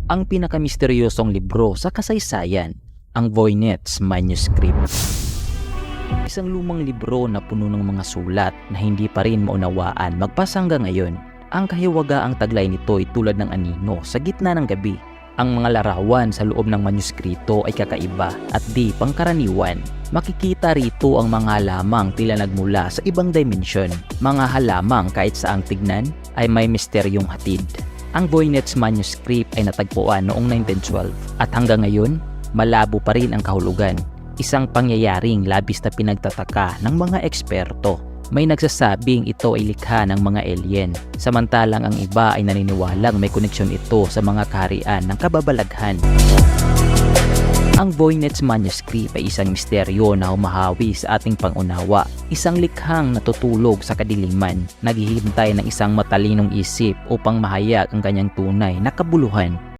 ang pinakamisteryosong libro sa kasaysayan, ang Voynich Manuscript. Isang lumang libro na puno ng mga sulat na hindi pa rin maunawaan magpas hanggang ngayon. Ang kahiwagaang taglay nito ay tulad ng anino sa gitna ng gabi. Ang mga larawan sa loob ng manuskrito ay kakaiba at di pangkaraniwan. Makikita rito ang mga halamang tila nagmula sa ibang dimensyon. Mga halamang kahit saang tignan ay may misteryong hatid. Ang Voynich Manuscript ay natagpuan noong 1912 at hanggang ngayon, malabo pa rin ang kahulugan. Isang pangyayaring labis na pinagtataka ng mga eksperto. May nagsasabing ito ay likha ng mga alien, samantalang ang iba ay naniniwalang may koneksyon ito sa mga kaharian ng kababalaghan. Ang Voynich Manuscript ay isang misteryo na humahawi sa ating pangunawa, isang likhang natutulog sa kadiliman, naghihintay ng isang matalinong isip upang mahayag ang kanyang tunay na kabuluhan.